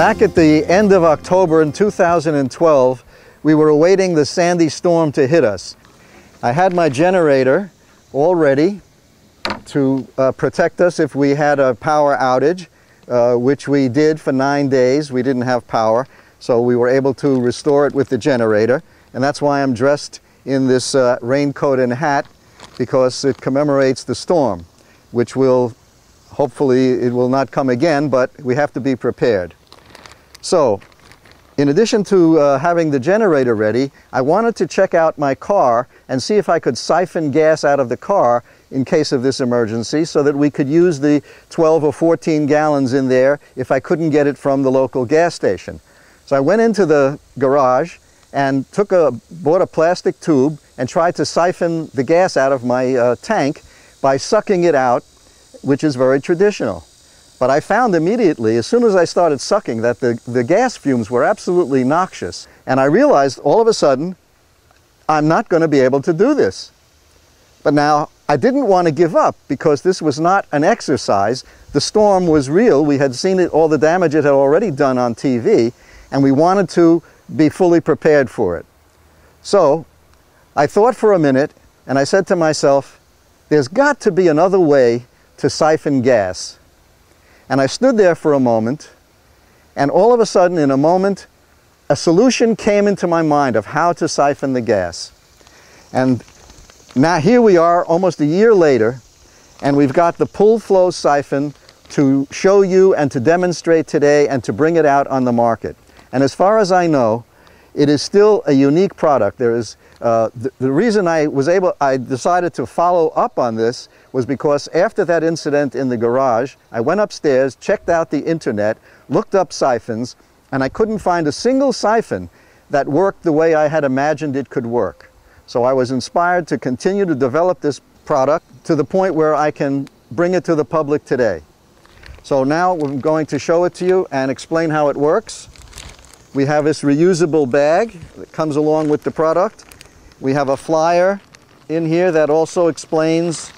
Back at the end of October in 2012, we were awaiting the Sandy storm to hit us. I had my generator all ready to protect us if we had a power outage, which we did for 9 days. We didn't have power, so we were able to restore it with the generator. And that's why I'm dressed in this raincoat and hat, because it commemorates the storm, which will, hopefully it will not come again, but we have to be prepared. So, in addition to having the generator ready, I wanted to check out my car and see if I could siphon gas out of the car in case of this emergency, so that we could use the 12 or 14 gallons in there if I couldn't get it from the local gas station. So I went into the garage and bought a plastic tube and tried to siphon the gas out of my tank by sucking it out, which is very traditional. But I found immediately, as soon as I started sucking, that the gas fumes were absolutely noxious. And I realized all of a sudden, I'm not going to be able to do this. But now, I didn't want to give up, because this was not an exercise. The storm was real. We had seen it, all the damage it had already done on TV, and we wanted to be fully prepared for it. So, I thought for a minute, and I said to myself, there's got to be another way to siphon gas. And I stood there for a moment, and all of a sudden, in a moment, a solution came into my mind of how to siphon the gas. And now here we are, almost a year later, and we've got the PullFlowSiphon to show you and to demonstrate today and to bring it out on the market. And as far as I know, it is still a unique product. There is the reason I decided to follow up on this was because after that incident in the garage, I went upstairs, checked out the internet, looked up siphons, and I couldn't find a single siphon that worked the way I had imagined it could work. So I was inspired to continue to develop this product to the point where I can bring it to the public today. So now I'm going to show it to you and explain how it works. We have this reusable bag that comes along with the product. We have a flyer in here that also explains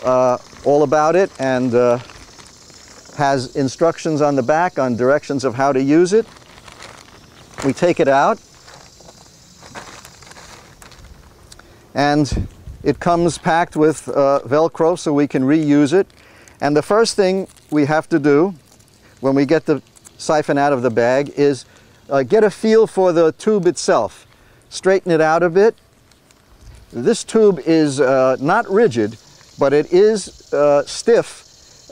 all about it, and has instructions on the back on directions of how to use it. We take it out, and it comes packed with Velcro so we can reuse it. And the first thing we have to do when we get the siphon out of the bag is get a feel for the tube itself. Straighten it out a bit. This tube is not rigid, but it is stiff,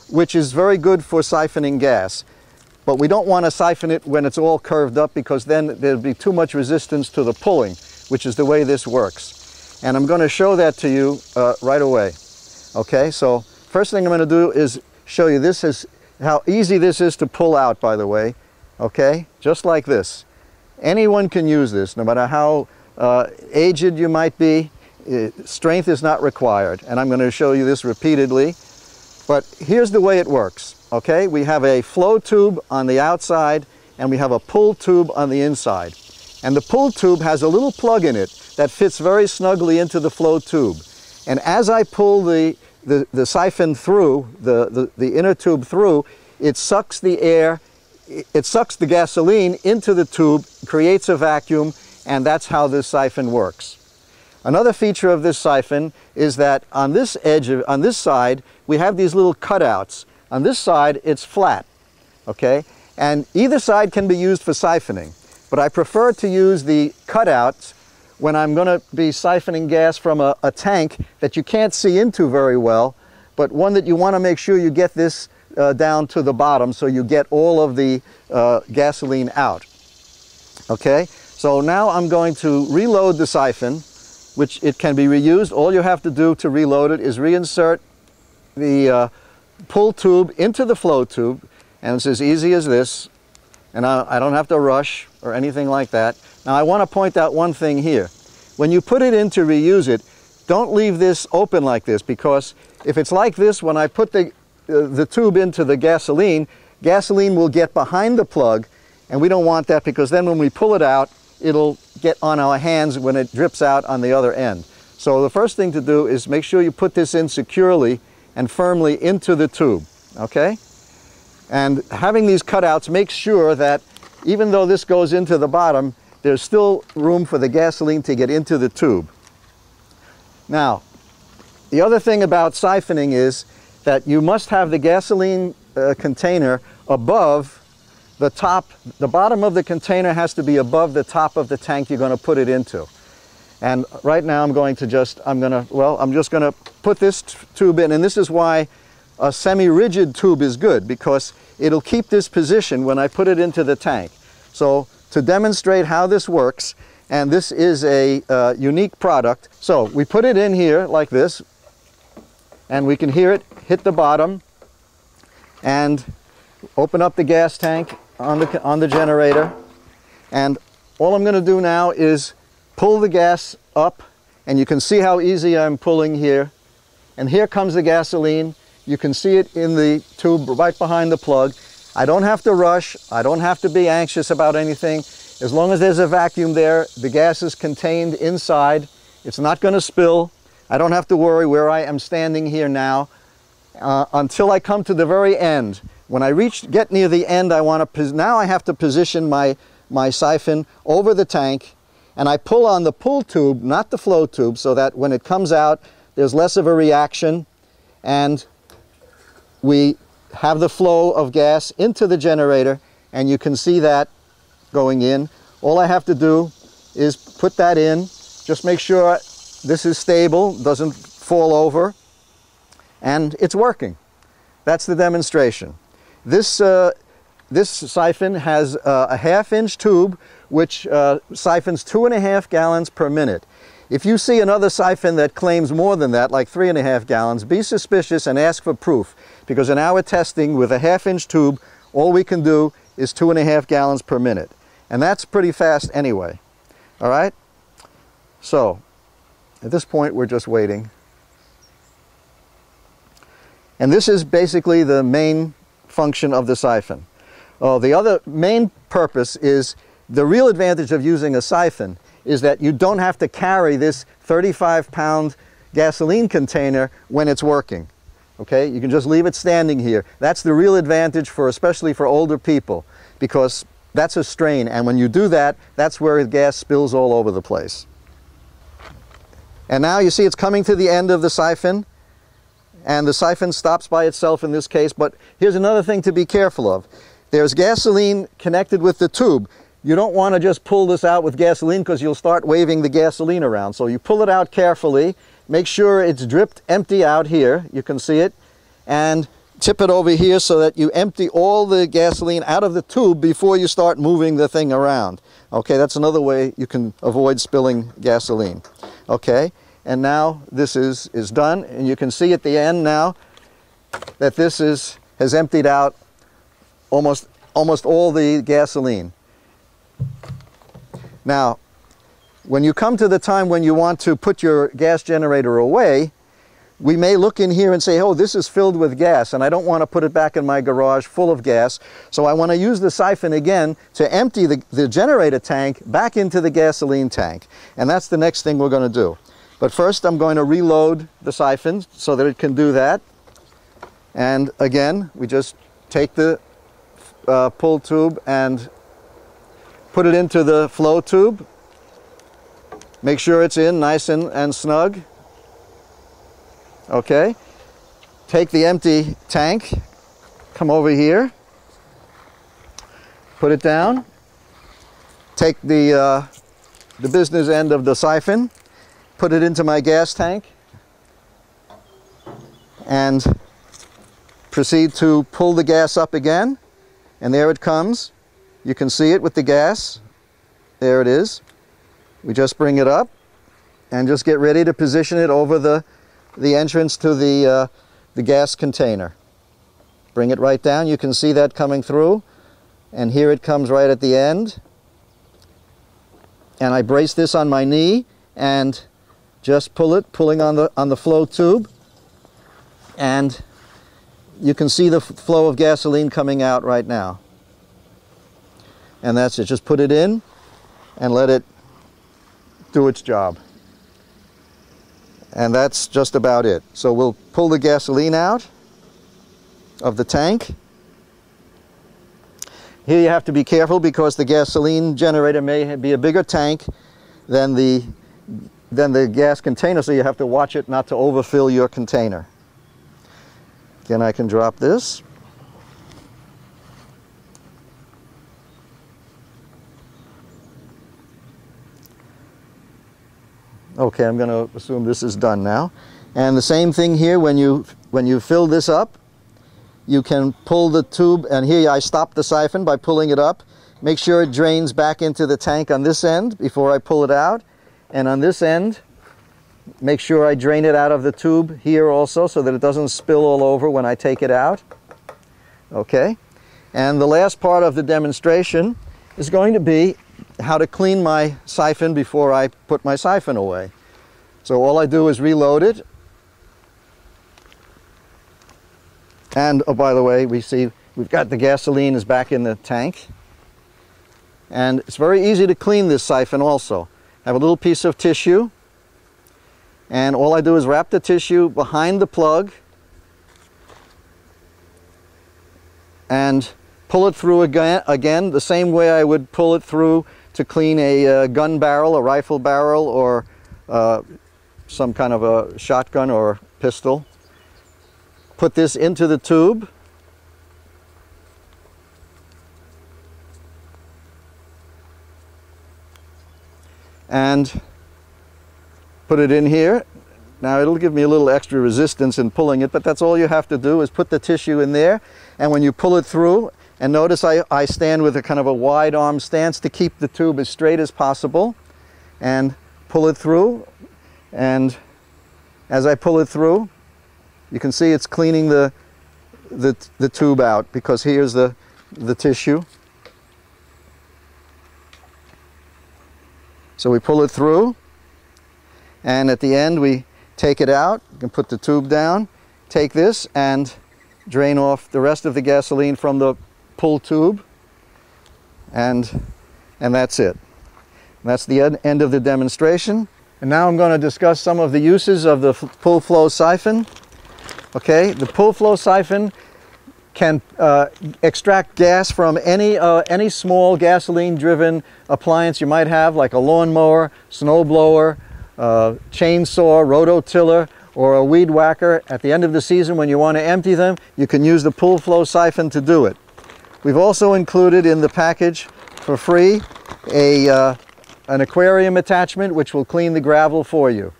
which is very good for siphoning gas. But we don't want to siphon it when it's all curved up, because then there'll be too much resistance to the pulling, which is the way this works. And I'm going to show that to you right away. Okay, so first thing I'm going to do is show you how easy this is to pull out, by the way. Okay, just like this. Anyone can use this, no matter how aged you might be. Strength is not required, and I'm going to show you this repeatedly. But here's the way it works. Okay, we have a flow tube on the outside, and we have a pull tube on the inside. And the pull tube has a little plug in it that fits very snugly into the flow tube. And as I pull the siphon through, the inner tube through, it sucks the air, it sucks the gasoline into the tube, creates a vacuum, and that's how this siphon works. Another feature of this siphon is that on this edge, on this side, we have these little cutouts. On this side, it's flat, okay? And either side can be used for siphoning, but I prefer to use the cutouts when I'm going to be siphoning gas from a tank that you can't see into very well, but one that you want to make sure you get this down to the bottom so you get all of the gasoline out. Okay, so now I'm going to reload the siphon, which it can be reused. All you have to do to reload it is reinsert the pull tube into the flow tube, and it's as easy as this, and I don't have to rush or anything like that. Now I want to point out one thing here. When you put it in to reuse it, don't leave this open like this, because if it's like this, when I put the tube into the gasoline will get behind the plug, and we don't want that, because then when we pull it out, it'll get on our hands when it drips out on the other end. So the first thing to do is make sure you put this in securely and firmly into the tube, okay? And having these cutouts makes sure that even though this goes into the bottom, there's still room for the gasoline to get into the tube. Now, the other thing about siphoning is that you must have the gasoline container above the top. The bottom of the container has to be above the top of the tank you're going to put it into. And right now I'm just going to put this tube in, and this is why a semi-rigid tube is good, because it'll keep this position when I put it into the tank. So to demonstrate how this works, and this is a unique product, so we put it in here like this, and we can hear it hit the bottom, and open up the gas tank on the generator, and all I'm going to do now is pull the gas up, and you can see how easy I'm pulling here, and here comes the gasoline. You can see it in the tube right behind the plug. I don't have to rush, I don't have to be anxious about anything. As long as there's a vacuum there, the gas is contained inside, it's not going to spill. I don't have to worry where I am standing here now until I come to the very end. When I get near the end, now I have to position my siphon over the tank, and I pull on the pull tube, not the flow tube, so that when it comes out, there's less of a reaction, and we have the flow of gas into the generator, and you can see that going in. All I have to do is put that in, just make sure this is stable, doesn't fall over, and it's working. That's the demonstration. This siphon has a 1/2-inch tube which siphons 2.5 gallons per minute. If you see another siphon that claims more than that, like 3.5 gallons, be suspicious and ask for proof, because in our testing with a 1/2-inch tube, all we can do is 2.5 gallons per minute. And that's pretty fast anyway. All right? So, at this point, we're just waiting. And this is basically the main function of the siphon. The other main purpose is, the real advantage of using a siphon is that you don't have to carry this 35-pound gasoline container when it's working. Okay? You can just leave it standing here. That's the real advantage, especially for older people, because that's a strain, and when you do that, that's where the gas spills all over the place. And now you see it's coming to the end of the siphon, and the siphon stops by itself in this case. But here's another thing to be careful of. There's gasoline connected with the tube. You don't want to just pull this out with gasoline, because you'll start waving the gasoline around. So you pull it out carefully, make sure it's dripped empty out here, you can see it, and tip it over here so that you empty all the gasoline out of the tube before you start moving the thing around. Okay, that's another way you can avoid spilling gasoline. Okay, and now this is done, and you can see at the end now that this has emptied out almost all the gasoline. Now, when you come to the time when you want to put your gas generator away, we may look in here and say, oh, this is filled with gas, and I don't want to put it back in my garage full of gas, so I want to use the siphon again to empty the generator tank back into the gasoline tank. And that's the next thing we're going to do. But first I'm going to reload the siphon so that it can do that. And again, we just take the pull tube and put it into the flow tube. Make sure it's in nice and snug. Okay, take the empty tank, come over here, put it down, take the business end of the siphon, put it into my gas tank, and proceed to pull the gas up again, and there it comes. You can see it with the gas. There it is. We just bring it up and just get ready to position it over the entrance to the gas container. Bring it right down. You can see that coming through, and here it comes right at the end. And I brace this on my knee and just pulling on the flow tube, and you can see the flow of gasoline coming out right now. And that's it. Just put it in and let it do its job. And that's just about it. So we'll pull the gasoline out of the tank. Here you have to be careful because the gasoline generator may be a bigger tank than the gas container, so you have to watch it not to overfill your container. Again, I can drop this. Okay, I'm going to assume this is done now. And the same thing here, when you fill this up, you can pull the tube, and here I stop the siphon by pulling it up. Make sure it drains back into the tank on this end before I pull it out. And on this end, make sure I drain it out of the tube here also so that it doesn't spill all over when I take it out. Okay. And the last part of the demonstration is going to be how to clean my siphon before I put my siphon away. So all I do is reload it. And, oh, by the way, we see we've got the gasoline is back in the tank. And it's very easy to clean this siphon also. I have a little piece of tissue. And all I do is wrap the tissue behind the plug and pull it through again the same way I would pull it through to clean a gun barrel, a rifle barrel, or some kind of a shotgun or pistol. Put this into the tube. And put it in here. Now it'll give me a little extra resistance in pulling it, but that's all you have to do is put the tissue in there, and when you pull it through, and notice I stand with a kind of a wide arm stance to keep the tube as straight as possible, and pull it through, and as I pull it through, you can see it's cleaning the tube out, because here's the tissue. So we pull it through, and at the end we take it out. You can put the tube down, take this and drain off the rest of the gasoline from the pull tube, and that's it. That's the end of the demonstration. And now I'm going to discuss some of the uses of the PullFlowSiphon. Okay, the PullFlowSiphon can extract gas from any small gasoline-driven appliance you might have, like a lawnmower, snowblower, chainsaw, rototiller, or a weed whacker. At the end of the season, when you want to empty them, you can use the PullFlowSiphon to do it. We've also included in the package for free an aquarium attachment which will clean the gravel for you.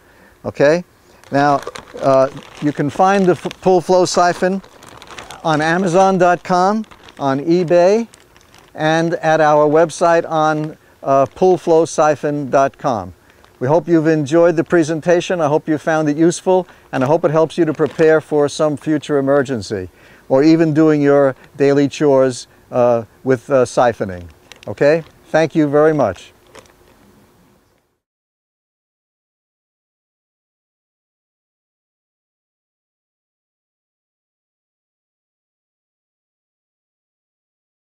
Okay? Now, you can find the PullFlowSiphon on Amazon.com, on eBay, and at our website on PullFlowSiphon.com. We hope you've enjoyed the presentation. I hope you found it useful, and I hope it helps you to prepare for some future emergency, or even doing your daily chores with siphoning. Okay? Thank you very much.